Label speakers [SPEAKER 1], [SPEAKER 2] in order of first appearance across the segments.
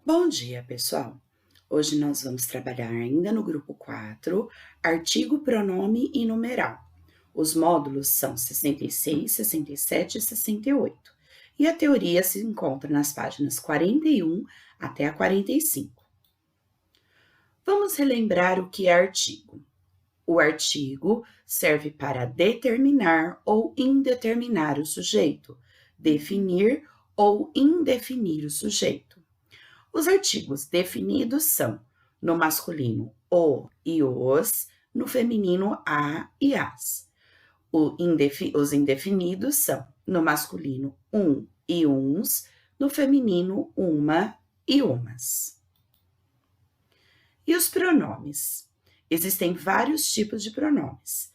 [SPEAKER 1] Bom dia, pessoal! Hoje nós vamos trabalhar ainda no grupo 4, artigo, pronome e numeral. Os módulos são 66, 67 e 68. E a teoria se encontra nas páginas 41 até a 45. Vamos relembrar o que é artigo. O artigo serve para determinar ou indeterminar o sujeito, definir ou indefinir o sujeito. Os artigos definidos são, no masculino, o e os, no feminino, a e as. Os indefinidos são, no masculino, e uns, no feminino, uma e umas. E os pronomes? Existem vários tipos de pronomes.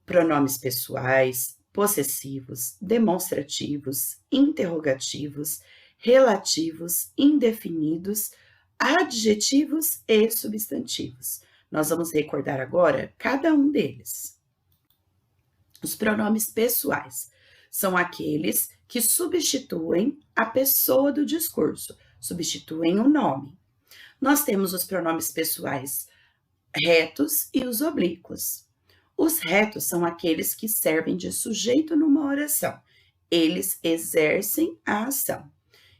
[SPEAKER 1] Pronomes pessoais, possessivos, demonstrativos, interrogativos, relativos, indefinidos, adjetivos e substantivos. Nós vamos recordar agora cada um deles. Os pronomes pessoais são aqueles que substituem a pessoa do discurso, substituem o nome. Nós temos os pronomes pessoais retos e os oblíquos. Os retos são aqueles que servem de sujeito numa oração. Eles exercem a ação.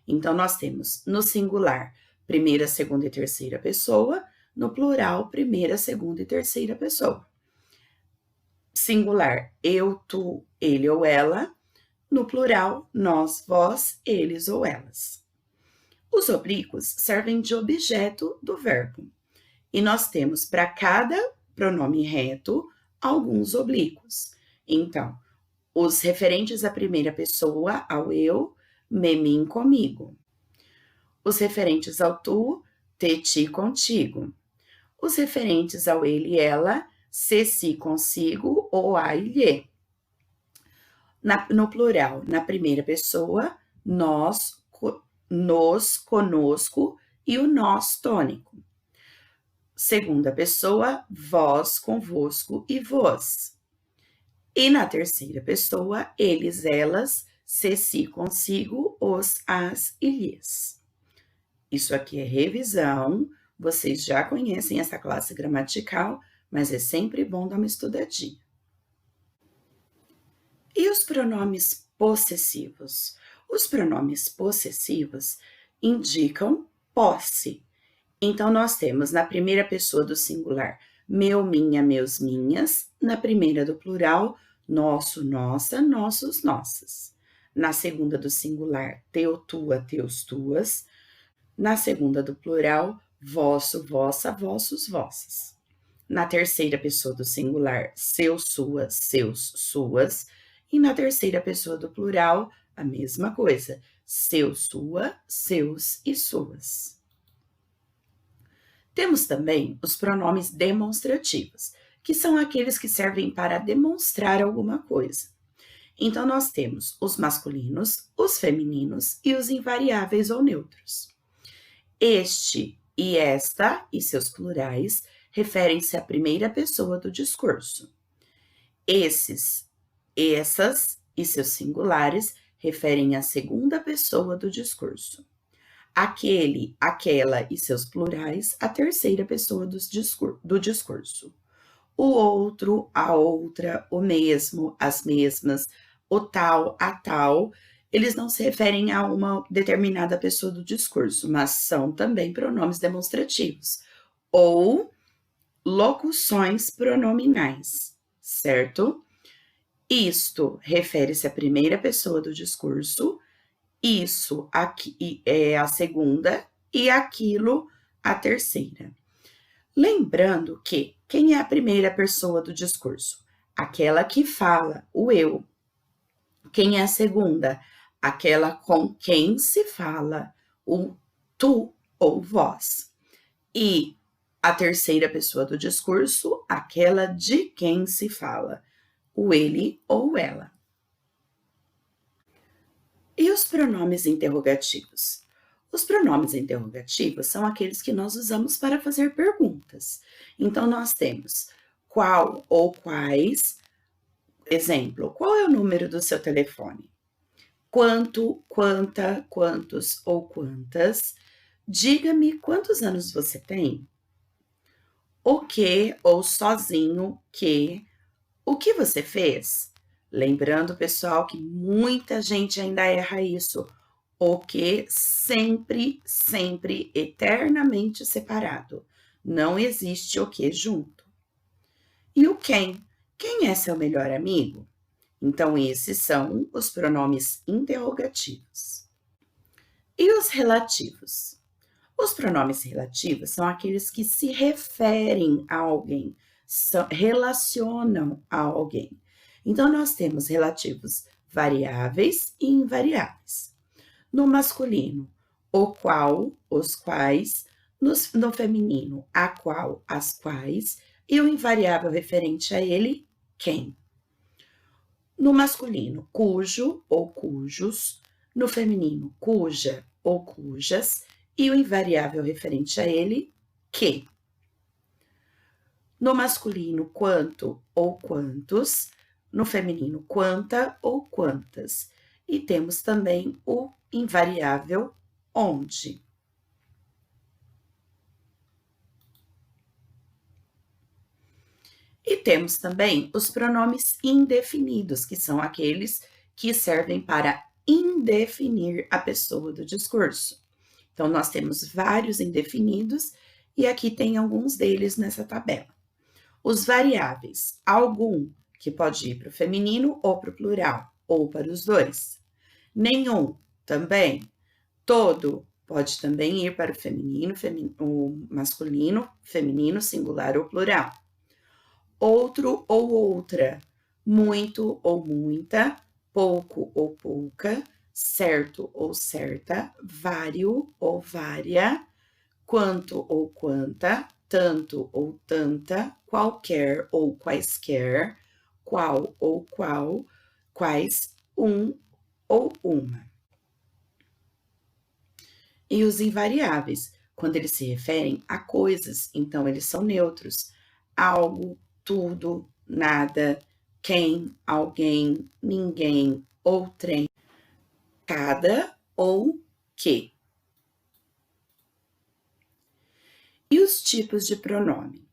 [SPEAKER 1] Então, nós temos no singular, primeira, segunda e terceira pessoa, no plural, primeira, segunda e terceira pessoa. Singular, eu, tu, ele ou ela. No plural, nós, vós, eles ou elas. Os oblíquos servem de objeto do verbo. E nós temos para cada pronome reto alguns oblíquos. Então, os referentes à primeira pessoa, ao eu, me, mim, comigo. Os referentes ao tu, te, ti, contigo. Os referentes ao ele e ela, se, si, consigo ou a e lhe. No plural, na primeira pessoa, nós, nos, conosco e o nós tônico. Segunda pessoa, vós, convosco e vós. E na terceira pessoa, eles, elas, se, si, consigo, os, as e lhes. Isso aqui é revisão, vocês já conhecem essa classe gramatical, mas é sempre bom dar uma estudadinha. E os pronomes possessivos? Os pronomes possessivos indicam posse. Então, nós temos na primeira pessoa do singular, meu, minha, meus, minhas. Na primeira do plural, nosso, nossa, nossos, nossas. Na segunda do singular, teu, tua, teus, tuas. Na segunda do plural, vosso, vossa, vossos, vossas. Na terceira pessoa do singular, seu, sua, seus, suas. E na terceira pessoa do plural, a mesma coisa, seu, sua, seus e suas. Temos também os pronomes demonstrativos, que são aqueles que servem para demonstrar alguma coisa. Então, nós temos os masculinos, os femininos e os invariáveis ou neutros. Este e esta e seus plurais referem-se à primeira pessoa do discurso. Esses, essas e seus singulares referem à segunda pessoa do discurso. Aquele, aquela e seus plurais, a terceira pessoa do discurso. O outro, a outra, o mesmo, as mesmas, o tal, a tal, eles não se referem a uma determinada pessoa do discurso, mas são também pronomes demonstrativos ou locuções pronominais, certo? Isto refere-se à primeira pessoa do discurso, isso aqui é a segunda e aquilo a terceira. Lembrando que quem é a primeira pessoa do discurso? Aquela que fala, o eu. Quem é a segunda? Aquela com quem se fala, o tu ou vós. E a terceira pessoa do discurso, aquela de quem se fala, o ele ou ela. E os pronomes interrogativos? Os pronomes interrogativos são aqueles que nós usamos para fazer perguntas. Então, nós temos qual ou quais. Exemplo, qual é o número do seu telefone? Quanto, quanta, quantos ou quantas. Diga-me quantos anos você tem? O que ou sozinho que. O que você fez? Lembrando, pessoal, que muita gente ainda erra isso. O que sempre, sempre, eternamente separado. Não existe o que junto. E o quem? Quem é seu melhor amigo? Então, esses são os pronomes interrogativos. E os relativos? Os pronomes relativos são aqueles que se referem a alguém, relacionam a alguém. Então, nós temos relativos variáveis e invariáveis. No masculino, o qual, os quais, no feminino, a qual, as quais, e o invariável referente a ele, quem. No masculino, cujo ou cujos, no feminino, cuja ou cujas, e o invariável referente a ele, que. No masculino, quanto ou quantos, no feminino, quanta ou quantas. E temos também o invariável onde. E temos também os pronomes indefinidos, que são aqueles que servem para indefinir a pessoa do discurso. Então, nós temos vários indefinidos e aqui tem alguns deles nessa tabela. Os variáveis, algum, que pode ir para o feminino ou para o plural, ou para os dois. Nenhum, também. Todo, pode também ir para o feminino, o masculino, feminino, singular ou plural. Outro ou outra, muito ou muita, pouco ou pouca, certo ou certa, vário ou vária, quanto ou quanta, tanto ou tanta, qualquer ou quaisquer, qual ou qual, quais, um ou uma. E os invariáveis, quando eles se referem a coisas, então eles são neutros. Algo, tudo, nada, quem, alguém, ninguém, outrem, cada ou que. E os tipos de pronome?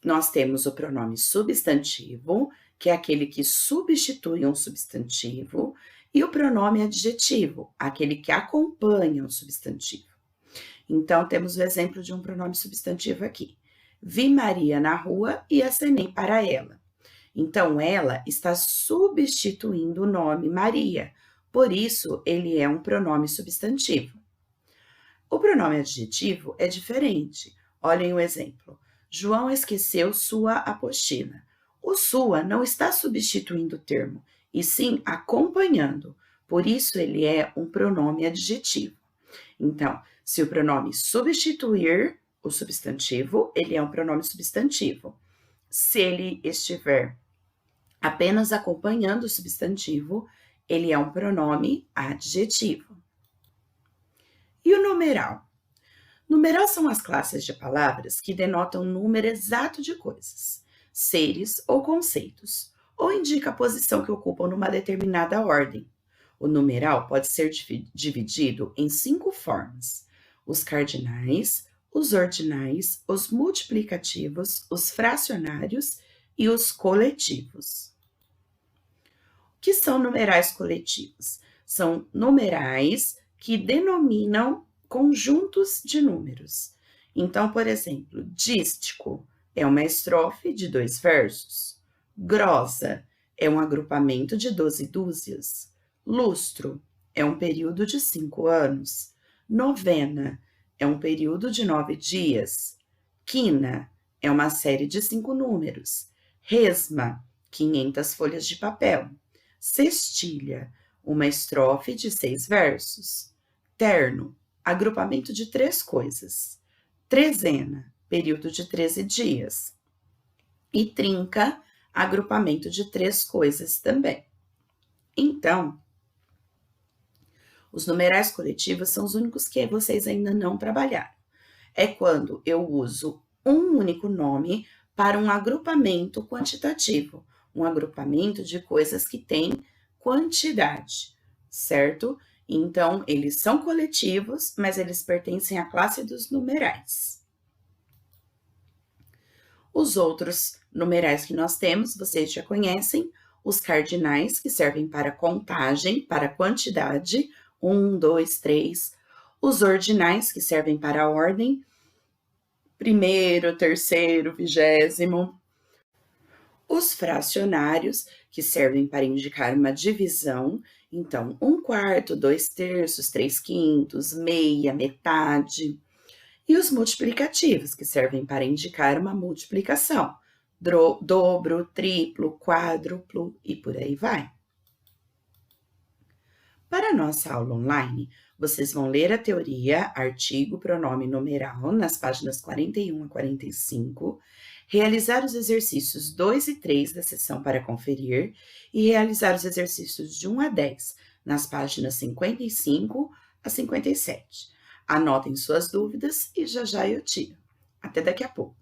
[SPEAKER 1] Nós temos o pronome substantivo, que é aquele que substitui um substantivo, e o pronome adjetivo, aquele que acompanha o substantivo. Então, temos o exemplo de um pronome substantivo aqui. Vi Maria na rua e acenei para ela. Então, ela está substituindo o nome Maria, por isso ele é um pronome substantivo. O pronome adjetivo é diferente. Olhem o exemplo. João esqueceu sua apostila. O sua não está substituindo o termo, e sim acompanhando. Por isso, ele é um pronome adjetivo. Então, se o pronome substituir o substantivo, ele é um pronome substantivo. Se ele estiver apenas acompanhando o substantivo, ele é um pronome adjetivo. E o numeral? Numeral são as classes de palavras que denotam número exato de coisas, seres ou conceitos, ou indica a posição que ocupam numa determinada ordem. O numeral pode ser dividido em 5 formas: os cardinais, os ordinais, os multiplicativos, os fracionários e os coletivos. O que são numerais coletivos? São numerais que denominam conjuntos de números. Então, por exemplo, dístico é uma estrofe de 2 versos. Grosa é um agrupamento de 12 dúzias. Lustro é um período de 5 anos. Novena é um período de 9 dias. Quina é uma série de 5 números. Resma, 500 folhas de papel. Cestilha, uma estrofe de 6 versos. Terno, agrupamento de 3 coisas. Trezena, período de 13 dias. E trinca, agrupamento de 3 coisas também. Então, os numerais coletivos são os únicos que vocês ainda não trabalharam. É quando eu uso um único nome para um agrupamento quantitativo, um agrupamento de coisas que têm quantidade, certo? Então, eles são coletivos, mas eles pertencem à classe dos numerais. Os outros numerais que nós temos, vocês já conhecem, os cardinais, que servem para contagem, para quantidade, 1, 2, 3. Os ordinais, que servem para a ordem, primeiro, terceiro, vigésimo. Os fracionários, que servem para indicar uma divisão, então, 1/4, 2/3, 3/5, meia, metade. E os multiplicativos, que servem para indicar uma multiplicação, dobro, triplo, quádruplo e por aí vai. Para a nossa aula online, vocês vão ler a teoria, artigo, pronome numeral, nas páginas 41 a 45, realizar os exercícios 2 e 3 da sessão para conferir e realizar os exercícios de 1 a 10, nas páginas 55 a 57. Anotem suas dúvidas e já já eu tiro. Até daqui a pouco.